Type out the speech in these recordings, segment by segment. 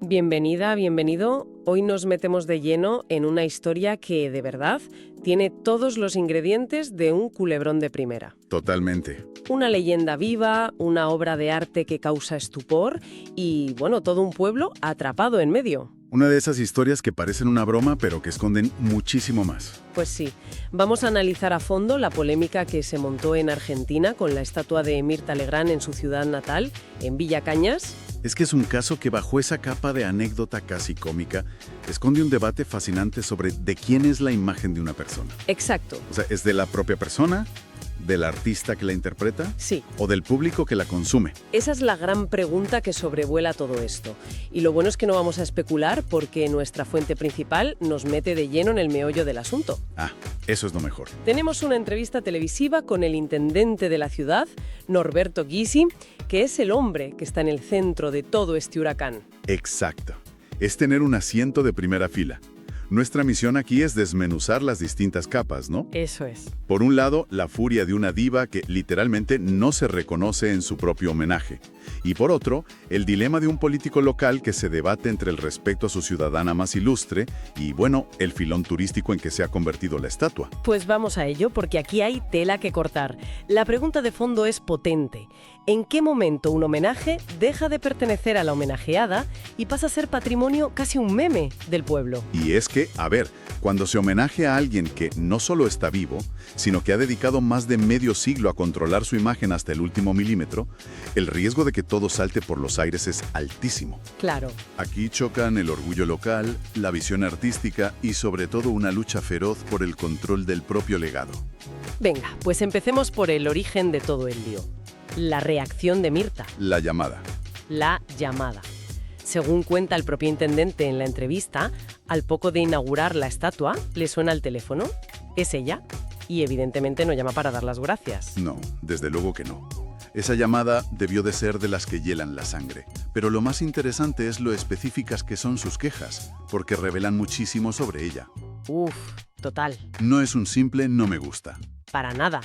Bienvenida, bienvenido. Hoy nos metemos de lleno en una historia que, de verdad, tiene todos los ingredientes de un culebrón de primera. Totalmente. Una leyenda viva, una obra de arte que causa estupor y, bueno, todo un pueblo atrapado en medio. Una de esas historias que parecen una broma, pero que esconden muchísimo más. Pues sí, vamos a analizar a fondo la polémica que se montó en Argentina con la estatua de Mirta Legrand en su ciudad natal, en Villa Cañas. Es que es un caso que bajo esa capa de anécdota casi cómica, esconde un debate fascinante sobre de quién es la imagen de una persona. Exacto. O sea, ¿es de la propia persona, del artista que la interpreta? Sí. ¿O del público que la consume? Esa es la gran pregunta que sobrevuela todo esto. Y lo bueno es que no vamos a especular porque nuestra fuente principal nos mete de lleno en el meollo del asunto. Ah, eso es lo mejor. Tenemos una entrevista televisiva con el intendente de la ciudad, Norberto Gysi, que es el hombre que está en el centro de todo este huracán. Exacto. Es tener un asiento de primera fila. Nuestra misión aquí es desmenuzar las distintas capas, ¿no? Eso es. Por un lado, la furia de una diva que literalmente no se reconoce en su propio homenaje. Y por otro, el dilema de un político local que se debate entre el respeto a su ciudadana más ilustre y, bueno, el filón turístico en que se ha convertido la estatua. Pues vamos a ello, porque aquí hay tela que cortar. La pregunta de fondo es potente. ¿En qué momento un homenaje deja de pertenecer a la homenajeada y pasa a ser patrimonio, casi un meme, del pueblo? Y es que, a ver, cuando se homenajea a alguien que no solo está vivo, sino que ha dedicado más de medio siglo a controlar su imagen hasta el último milímetro, el riesgo de que todo salte por los aires es altísimo. Claro. Aquí chocan el orgullo local, la visión artística y sobre todo una lucha feroz por el control del propio legado. Venga, pues empecemos por el origen de todo el lío. La reacción de Mirta. La llamada. La llamada. Según cuenta el propio intendente en la entrevista, al poco de inaugurar la estatua, le suena el teléfono. Es ella. Y evidentemente no llama para dar las gracias. No, desde luego que no. Esa llamada debió de ser de las que hielan la sangre. Pero lo más interesante es lo específicas que son sus quejas, porque revelan muchísimo sobre ella. Uf, total. No es un simple no me gusta. Para nada.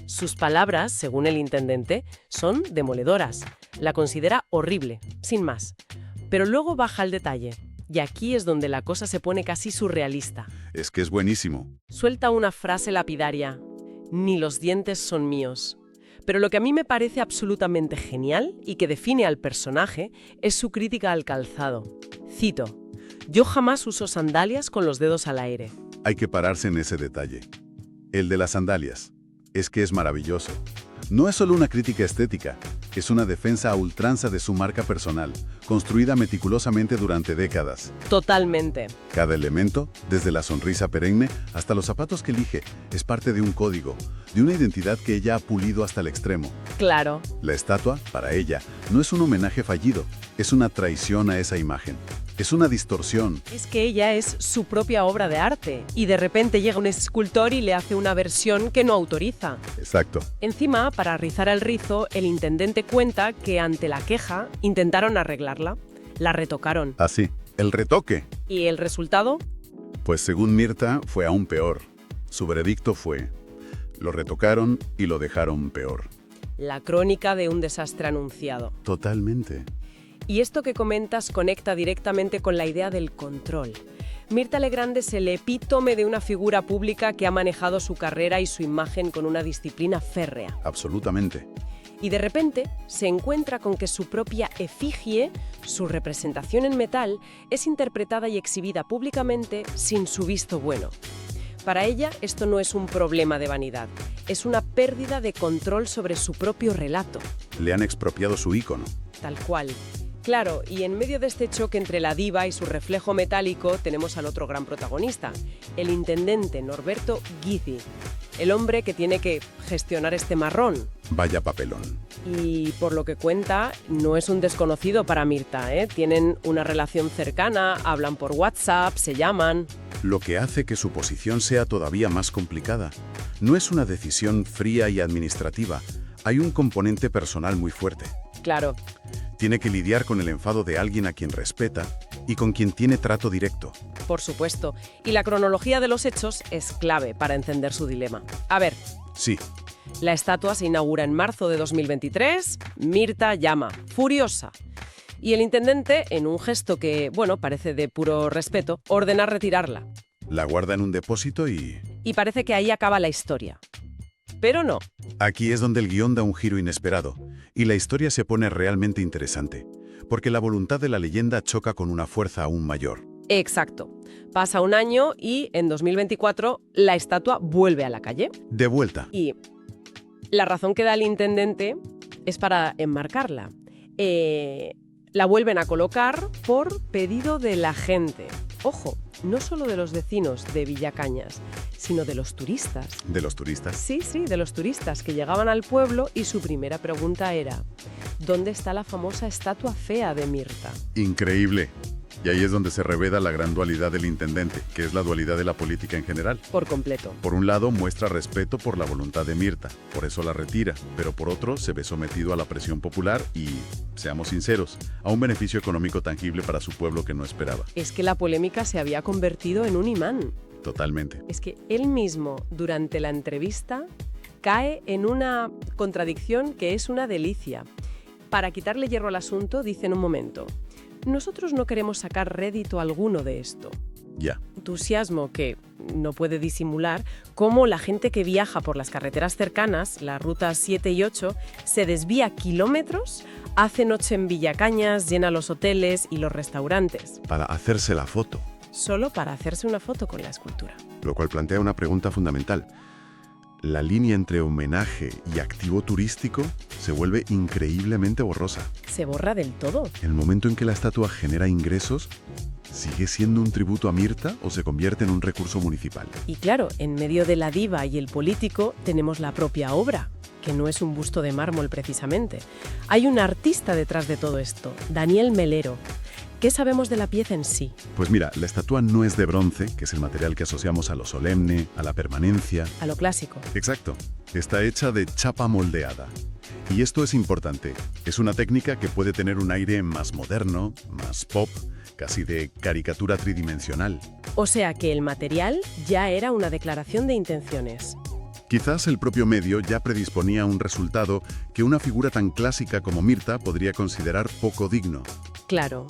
Sus palabras, según el intendente, son demoledoras. La considera horrible, sin más. Pero luego baja al detalle. Y aquí es donde la cosa se pone casi surrealista. Es que es buenísimo. Suelta una frase lapidaria. Ni los dientes son míos. Pero lo que a mí me parece absolutamente genial y que define al personaje es su crítica al calzado. Cito: yo jamás uso sandalias con los dedos al aire. Hay que pararse en ese detalle. El de las sandalias. Es que es maravilloso. No es solo una crítica estética, es una defensa a ultranza de su marca personal, construida meticulosamente durante décadas. Totalmente. Cada elemento, desde la sonrisa perenne hasta los zapatos que elige, es parte de un código, de una identidad que ella ha pulido hasta el extremo. Claro. La estatua, para ella, no es un homenaje fallido, es una traición a esa imagen. Es una distorsión. Es que ella es su propia obra de arte y de repente llega un escultor y le hace una versión que no autoriza. Exacto. Encima, para rizar el rizo, el intendente cuenta que ante la queja intentaron arreglarla, la retocaron. Así, el retoque. ¿Y el resultado? Pues según Mirta, fue aún peor. Su veredicto fue: lo retocaron y lo dejaron peor. La crónica de un desastre anunciado. Totalmente. Y esto que comentas conecta directamente con la idea del control. Mirta Legrand es el epítome de una figura pública que ha manejado su carrera y su imagen con una disciplina férrea. Absolutamente. Y de repente se encuentra con que su propia efigie, su representación en metal, es interpretada y exhibida públicamente sin su visto bueno. Para ella, esto no es un problema de vanidad, es una pérdida de control sobre su propio relato. Le han expropiado su ícono. Tal cual. Claro, y en medio de este choque entre la diva y su reflejo metálico tenemos al otro gran protagonista, el intendente Norberto Gysi, el hombre que tiene que gestionar este marrón. Vaya papelón. Y por lo que cuenta, no es un desconocido para Mirta, ¿eh? Tienen una relación cercana, hablan por WhatsApp, se llaman. Lo que hace que su posición sea todavía más complicada. No es una decisión fría y administrativa, hay un componente personal muy fuerte. Claro. Tiene que lidiar con el enfado de alguien a quien respeta y con quien tiene trato directo. Por supuesto. Y la cronología de los hechos es clave para entender su dilema. A ver. Sí. La estatua se inaugura en marzo de 2023. Mirta llama, furiosa. Y el intendente, en un gesto que, bueno, parece de puro respeto, ordena retirarla. La guarda en un depósito y... Y parece que ahí acaba la historia. Pero no. Aquí es donde el guión da un giro inesperado, y la historia se pone realmente interesante, porque la voluntad de la leyenda choca con una fuerza aún mayor. Exacto. Pasa un año y en 2024 la estatua vuelve a la calle. De vuelta. Y la razón que da el intendente es para enmarcarla. La vuelven a colocar por pedido de la gente. Ojo, no solo de los vecinos de Villacañas, sino de los turistas. ¿De los turistas? Sí, de los turistas que llegaban al pueblo y su primera pregunta era: ¿dónde está la famosa estatua fea de Mirta? Increíble. Y ahí es donde se revela la gran dualidad del intendente, que es la dualidad de la política en general. Por completo. Por un lado, muestra respeto por la voluntad de Mirta, por eso la retira, pero por otro, se ve sometido a la presión popular y, seamos sinceros, a un beneficio económico tangible para su pueblo que no esperaba. Es que la polémica se había convertido en un imán. Totalmente. Es que él mismo, durante la entrevista, cae en una contradicción que es una delicia. Para quitarle hierro al asunto, dice en un momento: nosotros no queremos sacar rédito alguno de esto. Ya. Entusiasmo que no puede disimular cómo la gente que viaja por las carreteras cercanas, las rutas 7 y 8, se desvía kilómetros, hace noche en Villacañas, llena los hoteles y los restaurantes. Para hacerse la foto. Solo para hacerse una foto con la escultura. Lo cual plantea una pregunta fundamental. La línea entre homenaje y activo turístico se vuelve increíblemente borrosa. Se borra del todo. El momento en que la estatua genera ingresos, ¿sigue siendo un tributo a Mirta o se convierte en un recurso municipal? Y claro, en medio de la diva y el político tenemos la propia obra, que no es un busto de mármol precisamente. Hay un artista detrás de todo esto, Daniel Melero. ¿Qué sabemos de la pieza en sí? Pues mira, la estatua no es de bronce, que es el material que asociamos a lo solemne, a la permanencia. A lo clásico. Exacto. Está hecha de chapa moldeada. Y esto es importante. Es una técnica que puede tener un aire más moderno, más pop, casi de caricatura tridimensional. O sea que el material ya era una declaración de intenciones. Quizás el propio medio ya predisponía un resultado que una figura tan clásica como Mirta podría considerar poco digno. Claro.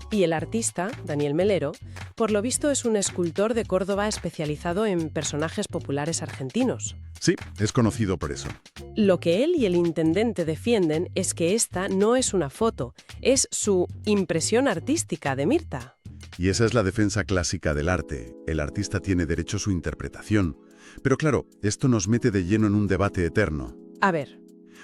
Y el artista, Daniel Melero, por lo visto es un escultor de Córdoba especializado en personajes populares argentinos. Sí, es conocido por eso. Lo que él y el intendente defienden es que esta no es una foto, es su impresión artística de Mirta. Y esa es la defensa clásica del arte. El artista tiene derecho a su interpretación. Pero claro, esto nos mete de lleno en un debate eterno. A ver.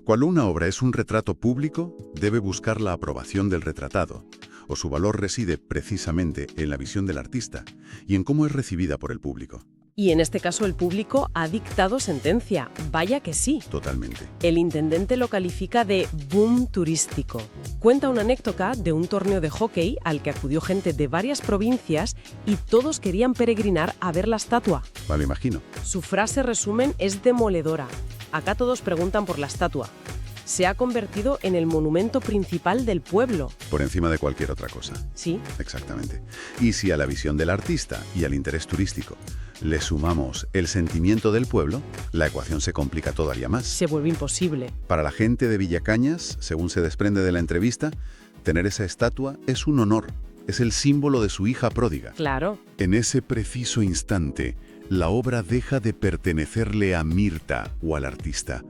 Cuando una obra es un retrato público, debe buscar la aprobación del retratado, o su valor reside precisamente en la visión del artista y en cómo es recibida por el público. Y en este caso el público ha dictado sentencia. Vaya que sí. Totalmente. El intendente lo califica de boom turístico. Cuenta una anécdota de un torneo de hockey al que acudió gente de varias provincias y todos querían peregrinar a ver la estatua. Vale, imagino. Su frase resumen es demoledora. Acá todos preguntan por la estatua. Se ha convertido en el monumento principal del pueblo. Por encima de cualquier otra cosa. Sí. Exactamente. Y si a la visión del artista y al interés turístico le sumamos el sentimiento del pueblo, la ecuación se complica todavía más. Se vuelve imposible. Para la gente de Villacañas, según se desprende de la entrevista, tener esa estatua es un honor. Es el símbolo de su hija pródiga. Claro. En ese preciso instante, la obra deja de pertenecerle a Mirta o al artista.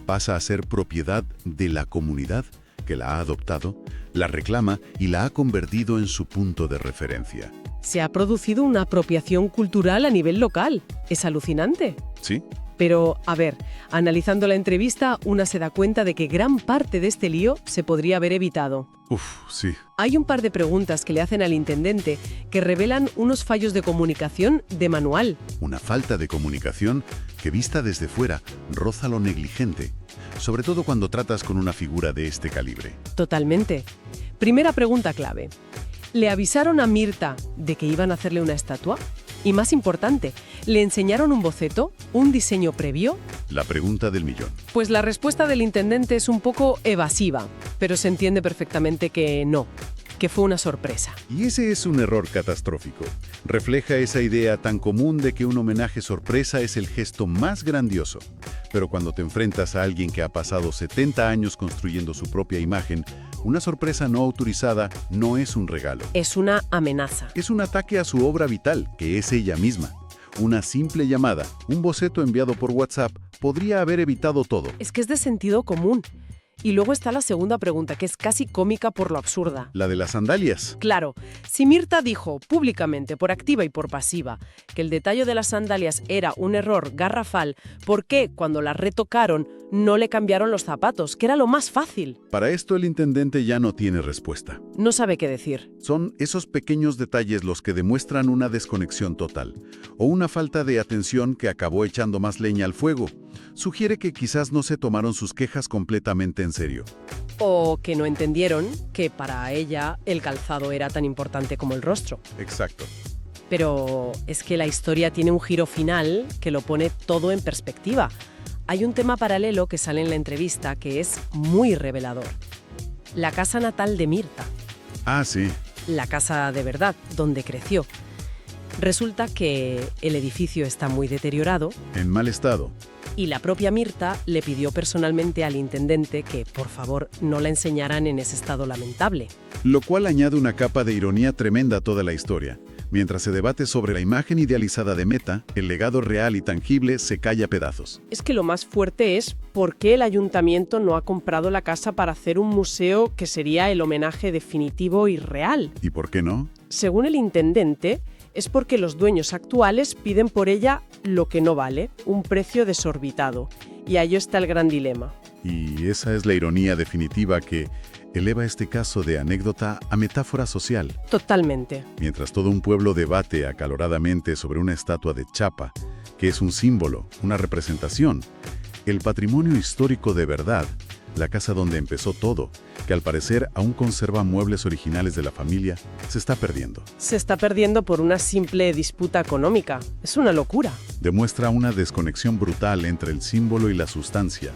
Pasa a ser propiedad de la comunidad que la ha adoptado, la reclama y la ha convertido en su punto de referencia. Se ha producido una apropiación cultural a nivel local. Es alucinante. ¿Sí? Pero, a ver, analizando la entrevista, una se da cuenta de que gran parte de este lío se podría haber evitado. Sí. Hay un par de preguntas que le hacen al intendente que revelan unos fallos de comunicación de manual. Una falta de comunicación que, vista desde fuera, roza lo negligente, sobre todo cuando tratas con una figura de este calibre. Totalmente. Primera pregunta clave. ¿Le avisaron a Mirta de que iban a hacerle una estatua? Y más importante, ¿le enseñaron un boceto, un diseño previo? La pregunta del millón. Pues la respuesta del intendente es un poco evasiva, pero se entiende perfectamente que no, que fue una sorpresa. Y ese es un error catastrófico. Refleja esa idea tan común de que un homenaje sorpresa es el gesto más grandioso. Pero cuando te enfrentas a alguien que ha pasado 70 años construyendo su propia imagen, Una sorpresa no autorizada no es un regalo. Es una amenaza. Es un ataque a su obra vital, que es ella misma. Una simple llamada, un boceto enviado por WhatsApp, podría haber evitado todo. Es que es de sentido común. Y luego está la segunda pregunta, que es casi cómica por lo absurda. La de las sandalias. Claro, si Mirta dijo públicamente, por activa y por pasiva, que el detalle de las sandalias era un error garrafal, ¿por qué cuando las retocaron no le cambiaron los zapatos, que era lo más fácil? Para esto el intendente ya no tiene respuesta. No sabe qué decir. Son esos pequeños detalles los que demuestran una desconexión total, o una falta de atención que acabó echando más leña al fuego. Sugiere que quizás no se tomaron sus quejas completamente en serio. O que no entendieron que para ella el calzado era tan importante como el rostro. Exacto. Pero es que la historia tiene un giro final que lo pone todo en perspectiva. Hay un tema paralelo que sale en la entrevista que es muy revelador. La casa natal de Mirta. Ah, sí. La casa de verdad, donde creció. Resulta que el edificio está muy deteriorado En mal estado. y la propia Mirta le pidió personalmente al intendente que, por favor, no la enseñaran en ese estado lamentable. Lo cual añade una capa de ironía tremenda a toda la historia. Mientras se debate sobre la imagen idealizada de Meta, el legado real y tangible se cae a pedazos. Es que lo más fuerte es por qué el ayuntamiento no ha comprado la casa para hacer un museo que sería el homenaje definitivo y real. ¿Y por qué no? Según el intendente, es porque los dueños actuales piden por ella lo que no vale, un precio desorbitado. Y ahí está el gran dilema. Y esa es la ironía definitiva que eleva este caso de anécdota a metáfora social. Totalmente. Mientras todo un pueblo debate acaloradamente sobre una estatua de chapa, que es un símbolo, una representación, el patrimonio histórico de verdad, la casa donde empezó todo, que al parecer aún conserva muebles originales de la familia, se está perdiendo. Se está perdiendo por una simple disputa económica. Es una locura. Demuestra una desconexión brutal entre el símbolo y la sustancia.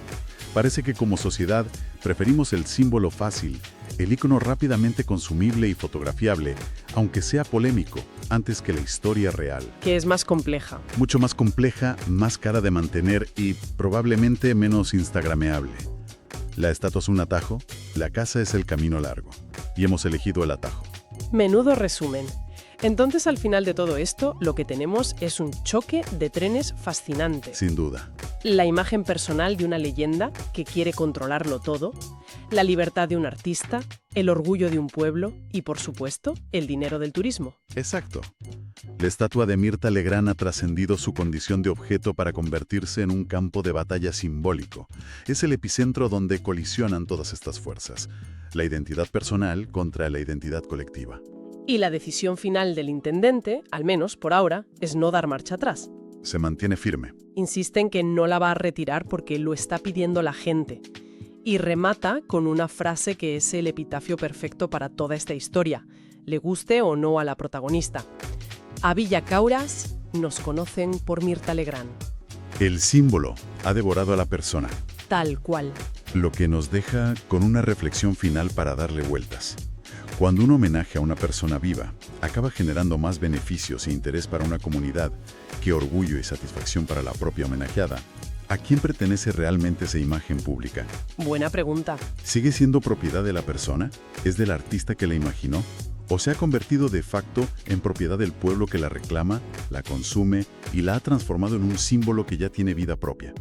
Parece que como sociedad preferimos el símbolo fácil, el ícono rápidamente consumible y fotografiable, aunque sea polémico, antes que la historia real. Que es más compleja. Mucho más compleja, más cara de mantener y probablemente menos instagrameable. La estatua es un atajo, la casa es el camino largo. Y hemos elegido el atajo. Menudo resumen. Entonces, al final de todo esto, lo que tenemos es un choque de trenes fascinante. Sin duda. La imagen personal de una leyenda que quiere controlarlo todo, la libertad de un artista, el orgullo de un pueblo y, por supuesto, el dinero del turismo. Exacto. La estatua de Mirta Legrand ha trascendido su condición de objeto para convertirse en un campo de batalla simbólico. Es el epicentro donde colisionan todas estas fuerzas. La identidad personal contra la identidad colectiva. Y la decisión final del intendente, al menos por ahora, es no dar marcha atrás. Se mantiene firme. Insiste en que no la va a retirar porque lo está pidiendo la gente. Y remata con una frase que es el epitafio perfecto para toda esta historia, le guste o no a la protagonista. A Villacauras nos conocen por Mirta Legrand. El símbolo ha devorado a la persona, Tal cual. lo que nos deja con una reflexión final para darle vueltas. Cuando un homenaje a una persona viva acaba generando más beneficios e interés para una comunidad que orgullo y satisfacción para la propia homenajeada, ¿a quién pertenece realmente esa imagen pública? Buena pregunta. ¿Sigue siendo propiedad de la persona? ¿Es del artista que la imaginó? ¿O se ha convertido de facto en propiedad del pueblo que la reclama, la consume y la ha transformado en un símbolo que ya tiene vida propia?